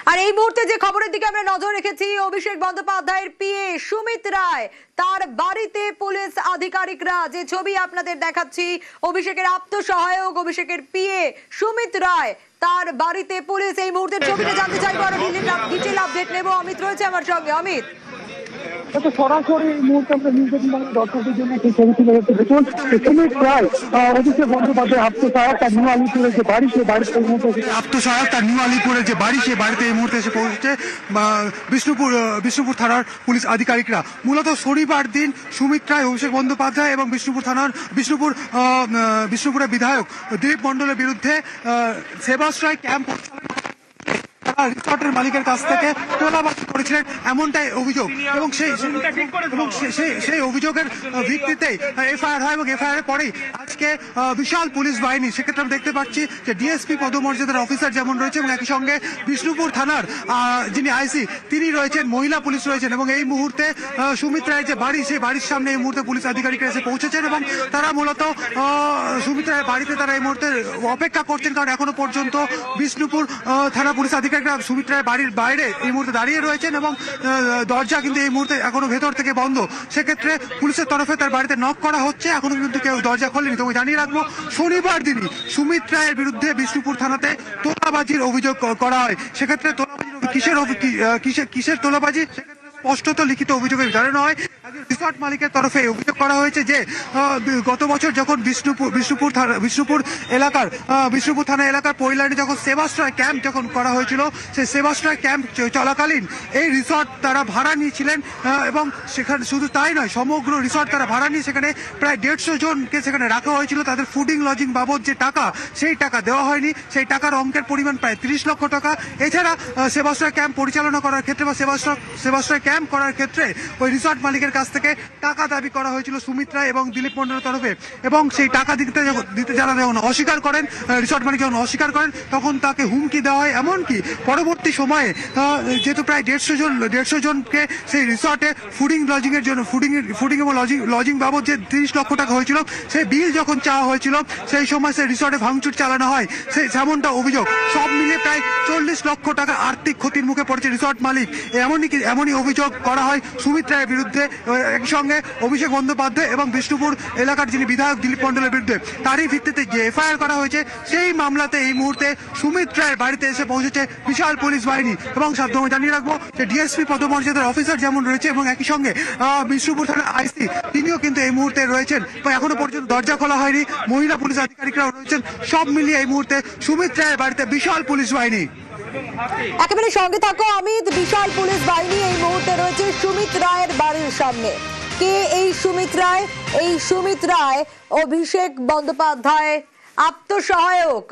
আর এই মুহূর্তে যে খবরের দিকে আমরা নজর রেখেছি, অভিষেক বন্দ্যোপাধ্যায়ের পিএ সুমিত রায় তার বাড়িতে পুলিশ আধিকারিকরা, যে ছবি আপনাদের দেখাচ্ছি, অভিষেকের আত্মসহায়ক অভিষেকের পিএ সুমিত রায় তার বাড়িতে পুলিশ। এই মুহূর্তের ছবিটা জানতে চাইবো, আরো ডিটেইল আপডেট নেব। অমিত রয়েছে আমার সঙ্গে। অমিত, সরাসরি এই মুহূর্তে আমরা নিউজ দর্শকদের জন্য একটি ছবি তুলে ধরতে দেখুন। সুমিত রায় অভিষেক বন্দ্যোপাধ্যায় আত্মসহায়ক তার নিউ আলিপুরের যে বাড়ি, সেই বাড়িতে এই মুহূর্তে আত্মসহায়ক তার নিউ আলিপুরের যে বাড়ি, সেই বাড়িতে এই মুহূর্তে এসে পৌঁছেছে বিষ্ণুপুর থানার পুলিশ আধিকারিকরা। মূলত শনিবার দিন সুমিত রায়, অভিষেক বন্দ্যোপাধ্যায় এবং বিষ্ণুপুরের বিধায়ক দিলীপ মণ্ডলের বিরুদ্ধে সেবাশ্রয় ক্যাম্প রিসর্টের মালিকের কাছ থেকে তোলাবাজি করেছিলেন, এমনটাই অভিযোগ। এবং সেই অভিযোগের ভিত্তিতেই এফআইআর হয় এবং এফআইআর পরেই আজকে বিশাল পুলিশ বাহিনী, সেক্ষেত্রে আমরা দেখতে পাচ্ছি যে ডিএসপি পদমর্যাদার অফিসার যেমন রয়েছে এবং একই সঙ্গে বিষ্ণুপুর থানার যিনি আইসি তিনি রয়েছেন, মহিলা পুলিশ রয়েছেন। এবং এই মুহূর্তে সুমিত রায়ের যে বাড়ি, সেই বাড়ির সামনে এই মুহূর্তে পুলিশ আধিকারিকরা এসে পৌঁছেছেন এবং তারা মূলত সুমিত রায়ের বাড়িতে তারা এই মুহূর্তে অপেক্ষা করছেন, কারণ এখনো পর্যন্ত বিষ্ণুপুর থানা পুলিশ আধিকারিকরা সুমিত রায়ের বাড়ির বাইরে এই মুহূর্তে দাঁড়িয়ে রয়েছেন এবং দরজা কিন্তু এই মুহূর্তে এখনো ভেতর থেকে বন্ধ। সেক্ষেত্রে পুলিশের তরফে তার বাড়িতে নক করা হচ্ছে, এখনো কিন্তু কেউ দরজা খোলেনি। তবে জানিয়ে রাখবো, শনিবার দিনই সুমিত রায়ের বিরুদ্ধে বিষ্ণুপুর থানাতে তোলাবাজির অভিযোগ করা হয়। সেক্ষেত্রে কিসের তোলাবাজি, স্পষ্টত লিখিত অভিযোগের জানানো হয়। রিসর্ট মালিকের তরফে অভিযোগ করা হয়েছে যে গত বছর যখন বিষ্ণুপুর থানা এলাকার পৈলানে যখন সেবাশ্রয় ক্যাম্প যখন করা হয়েছিল, সেই সেবাশ্রয় ক্যাম্প চলাকালীন এই রিসর্ট তারা ভাড়া নিয়েছিলেন এবং সেখানে শুধু তাই নয়, সমগ্র রিসর্ট তারা ভাড়া নিয়ে সেখানে প্রায় 150 জনকে সেখানে রাখা হয়েছিল। তাদের ফুডিং লজিং বাবদ যে টাকা, সেই টাকা দেওয়া হয়নি। সেই টাকার অঙ্কের পরিমাণ প্রায় 30 লক্ষ টাকা। এছাড়া সেবাশ্রয় ক্যাম্প পরিচালনা করার ক্ষেত্রে বা সেবাশ্রয় ক্যাম্প করার ক্ষেত্রে ওই রিসর্ট মালিকের কাছ থেকে টাকা দাবি করা হয়েছিল সুমিত রায় এবং দিলীপ মণ্ডলের তরফে। এবং সেই টাকা দিতে যারা যখন অস্বীকার করেন, রিসর্ট মালিক যখন অস্বীকার করেন, তখন তাকে হুমকি দেওয়া হয়। এমনকি পরবর্তী সময়ে যেহেতু প্রায় 150 জনকে সেই রিসর্টে ফুডিং এবং লজিং বাবদ যে 30 লক্ষ টাকা হয়েছিল, সেই বিল যখন চাওয়া হয়েছিল, সেই সময় সেই রিসর্টে ভাঙচুর চালানো হয়, যেমনটা অভিযোগ। সব মিলিয়ে প্রায় 40 লক্ষ টাকা আর্থিক ক্ষতির মুখে পড়েছে রিসর্ট মালিক। এমনই অভিযোগ করা হয় সুমিত রায়ের বিরুদ্ধে, একই সঙ্গে অভিষেক বন্দ্যোপাধ্যায় এবং বিষ্ণুপুর এলাকার যিনি বিধায়ক দিলীপ মণ্ডলের বিরুদ্ধে। তারই ভিত্তিতে যে এফআইআর করা হয়েছে, সেই মামলাতে এই মুহূর্তে সুমিত রায়ের বাড়িতে এসে পৌঁছেছে বিশাল পুলিশ বাহিনী। এবং জানিয়ে রাখবো যে ডিএসপি পদমর্যাদার অফিসার যেমন রয়েছে এবং একই সঙ্গে বিষ্ণুপুর থানার আইসি তিনিও কিন্তু এই মুহূর্তে রয়েছেন। এখনো পর্যন্ত দরজা খোলা হয়নি, মহিলা পুলিশ আধিকারিকরাও রয়েছেন। সব মিলিয়ে এই মুহূর্তে সুমিত রায়ের বাড়িতে বিশাল পুলিশ বাহিনী। একেবারে সঙ্গে থাকো অমিত। বিশাল পুলিশ বাহিনী এই মুহূর্তে রয়েছে সুমিত রায়ের বাড়ির সামনে। কে এই সুমিত রায়? এই সুমিত রায় অভিষেক বন্দ্যোপাধ্যায় আত্মসহায়ক,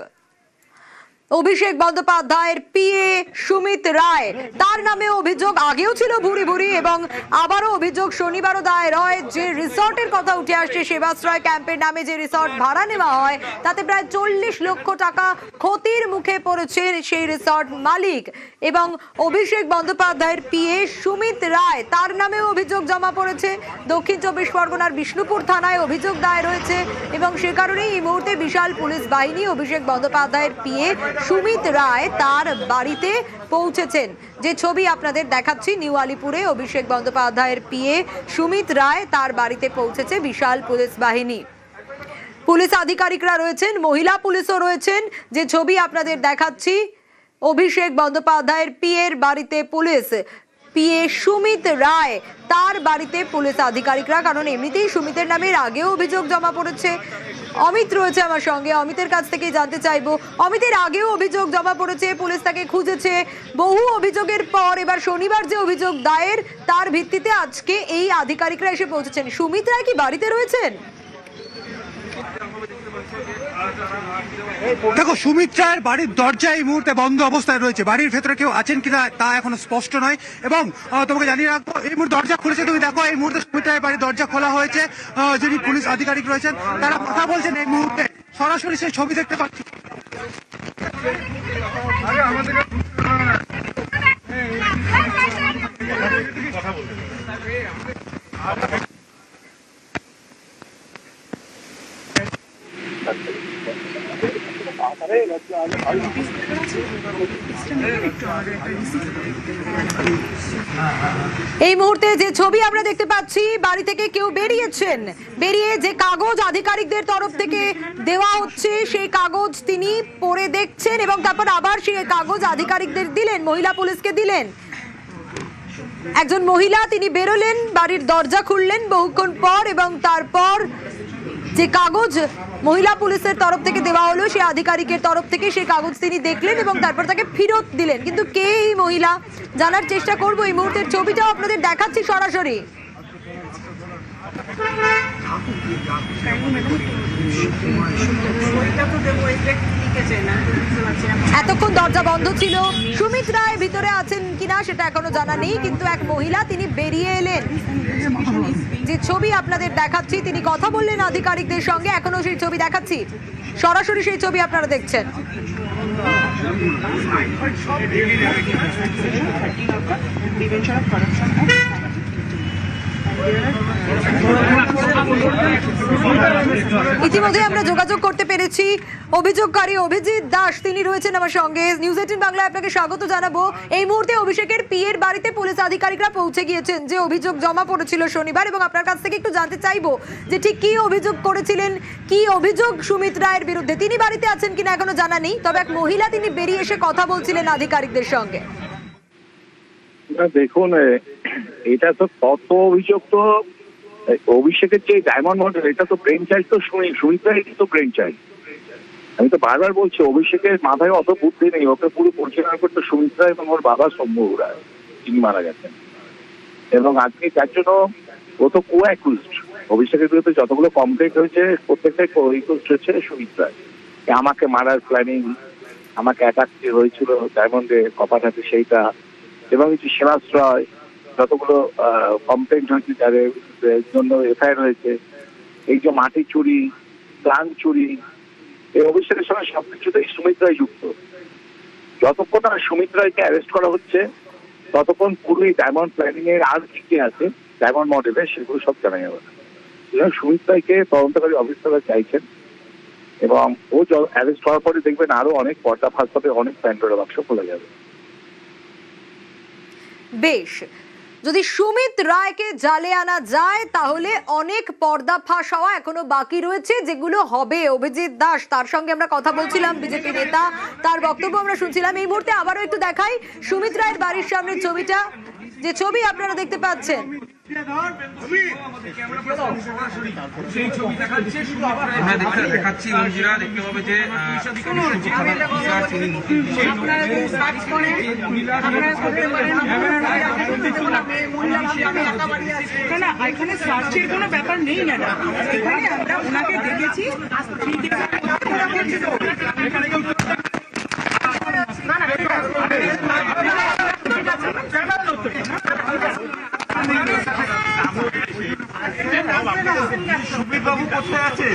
অভিষেক বন্দ্যোপাধ্যায়ের পিএ সুমিত রায়। তার নামে অভিযোগ আগেও ছিল ভুরি এবং আবারও অভিযোগ শনিবারও দায়ের হয়। যে রিসর্টের কথা উঠে আসছে, সেবাশ্রয় ক্যাম্পের নামে যে রিসর্ট ভাড়া নেওয়া হয়, তাতে প্রায় 40 লক্ষ টাকা ক্ষতির মুখে পড়েছে সেই রিসর্ট মালিক। এবং অভিষেক বন্দ্যোপাধ্যায়ের পিএ সুমিত রায়, তার নামেও অভিযোগ জমা পড়েছে। দক্ষিণ 24 পরগনার বিষ্ণুপুর থানায় অভিযোগ দায়ের হয়েছে এবং সে কারণেই এই মুহূর্তে বিশাল পুলিশ বাহিনী অভিষেক বন্দ্যোপাধ্যায়ের পিএ সুমিত রায় তার বাড়িতে পৌঁছেছেন। যে ছবি আপনাদের দেখাচ্ছি, নিউ আলিপুরে অভিষেক বন্দ্যোপাধ্যায়ের পিএ সুমিত রায় তার বাড়িতে পৌঁছেছে বিশাল পুলিশ বাহিনী। পুলিশ আধিকারিকরা রয়েছেন, মহিলা পুলিশও রয়েছেন। যে ছবি আপনাদের দেখাচ্ছি, অভিষেক বন্দ্যোপাধ্যায়ের পিএর বাড়িতে পুলিশ, পিএ সুমিত রায় তার বাড়িতে পুলিশ আধিকারিকরা, কারণ এমনিতেই সুমিতের নামের আগেও অভিযোগ জমা পড়েছে। অমিত রয়েছে আমার সঙ্গে, অমিতের কাছ থেকে জানতে চাইবো। অমিতের আগেও অভিযোগ জমা পড়েছে, পুলিশ তাকে খুঁজেছে, বহু অভিযোগের পর এবার শনিবার যে অভিযোগ দায়ের, তার ভিত্তিতে আজকে এই আধিকারিকরা এসে পৌঁছেছেন। সুমিত রায় কি বাড়িতে রয়েছেন? দেখো, সুমিত রায়ের বাড়ির দরজা এই মুহূর্তে বন্ধ অবস্থায় রয়েছে। বাড়ির ভেতরে কেউ আছেন কিনা তা এখনো স্পষ্ট নয়। এবং তোমাকে জানিয়ে রাখবো, এই মুহূর্তে দরজা খুলেছে, তুমি দেখো এই মুহূর্তে সুমিত রায়ের বাড়ির দরজা খোলা হয়েছে। যিনি পুলিশ আধিকারিক রয়েছেন তারা কথা বলছেন এই মুহূর্তে, সরাসরি সেই ছবি দেখতে পাচ্ছি। এই মুহূর্তে যে ছবি আমরা দেখতে পাচ্ছি, বাড়ি থেকে কেউ বেরিয়েছেন, বেরিয়ে যে কাগজ আধিকারিকদের তরফ থেকে দেওয়া হচ্ছে সেই কাগজ তিনি পড়ে দেখছেন এবং তারপর আবার সেই কাগজ আধিকারিকদের দিলেন, মহিলা পুলিশকে দিলেন। একজন মহিলা তিনি বেরোলেন, বাড়ির দরজা খুললেন বহুক্ষণ পর এবং তারপর যে কাগজ মহিলা পুলিশের তরফ থেকে দেওয়া হলো সেই আধিকারিকের তরফ থেকে সেই কাগজ তিনি দেখলেন এবং তারপর তাকে ফেরত দিলেন। কিন্তু কে এই মহিলা জানার চেষ্টা করব, এই মুহূর্তের ছবিটাও আপনাদের দেখাচ্ছি সরাসরি। এতক্ষণ দরজা বন্ধ ছিল, সুমিত রায় ভিতরে আছেন কিনা সেটা এখনো জানা নেই, কিন্তু এক মহিলা তিনি বেরিয়ে এলেন। যে ছবি আপনাদের দেখাচ্ছি, তিনি কথা বললেন আধিকারিকদের সঙ্গে, এখনো সেই ছবি দেখাচ্ছি সরাসরি, সেই ছবি আপনারা দেখছেন। ইতিমধ্যে আমরা যোগাযোগ করতে পেরেছি অভিযোগকারী অভিজিৎ দাস, তিনি রয়েছেন আমার সঙ্গে। নিউজ 18 বাংলায় আপনাকে স্বাগত জানাবো। এই মুহূর্তে অভিষেকের পিএর বাড়িতে পুলিশ আধিকারিকরা পৌঁছে গিয়েছেন, যে অভিযোগ জমা পড়েছিল শনিবার, এবং আপনার কাছ থেকে একটু জানতে চাইবো যে ঠিক কি অভিযোগ করেছিলেন, কি অভিযোগ সুমিত রায়ের বিরুদ্ধে। তিনি বাড়িতে আছেন কিনা এখনো জানা নেই, তবে এক মহিলা তিনি বেরিয়ে এসে কথা বলছিলেন আধিকারিকদের সঙ্গে। দেখুন, এটা তো তত অভিযোগ, তো অভিষেকের যে ডায়মন্ড মডেল, এটা তো ব্রেন চাইল্ড, তো সুমিত রায় তো ব্রেন চাইল্ড। আমি তো বারবার বলছি, অভিষেকের মাথায় অত বুদ্ধি নেই, ওকে পুরো পরিচালনা করতে সুমিত রায় এবং ওর বাবা শম্ভু রায়, তিনি মারা গেছেন। এবং আজকে তার জন্য ও তো কো-অ্যাকিউজড। অভিষেকের বিরুদ্ধে যতগুলো কমপ্লেন্ট হয়েছে প্রত্যেকটাই কো-অ্যাকিউজড হচ্ছে সুমিত রায়। আমাকে মারার প্ল্যানিং, আমাকে অ্যাটাক হয়েছিল ডায়মন্ডে কপাটাতে সেইটা, এবং এই যে সেবাশ্রয় যতগুলো কমপ্লেন্ট হয়েছে যাদের জন্য এফআইআর হয়েছে, এই যে মাটি চুরি, প্লান চুরি, এই অভিষেকের সঙ্গে সবকিছুতেই সুমিত রায় যুক্ত। যতক্ষণ না সুমিত রায়কে অ্যারেস্ট করা হচ্ছে ততক্ষণ পুরোই ডায়মন্ড প্ল্যানিং এর আর কি কি আছে ডায়মন্ড মডেলে সেগুলো সব জানা যাবে না। সুমিত রায়কে তদন্তকারী অফিসাররা চাইছেন, এবং ও অ্যারেস্ট হওয়ার পরে দেখবেন আরো অনেক পর্দা ফাঁস হবে, অনেক প্যান্ডোরা বাক্স খোলা যাবে। বেশ, যদি সুমিত রায়কে জালে আনা যায় তাহলে অনেক পর্দা ফাঁস হওয়া এখনো বাকি রয়েছে, যেগুলো হবে। অভিজিৎ দাস, তার সঙ্গে আমরা কথা বলছিলাম, বিজেপি নেতা, তার বক্তব্য আমরা শুনছিলাম। এই মুহূর্তে আবারও একটু দেখাই সুমিত রায়ের বাড়ির সামনের ছবিটা, যে ছবি আপনারা দেখতে পাচ্ছেন। দেখাচ্ছি মঞ্জিরা, দেখতে পাবে যে এখানে সার্চের কোনো ব্যাপার নেই ম্যাডাম, এখানে আমরা ওনাকে দেখেছি। সুমিত বাবু কোথায় আছে?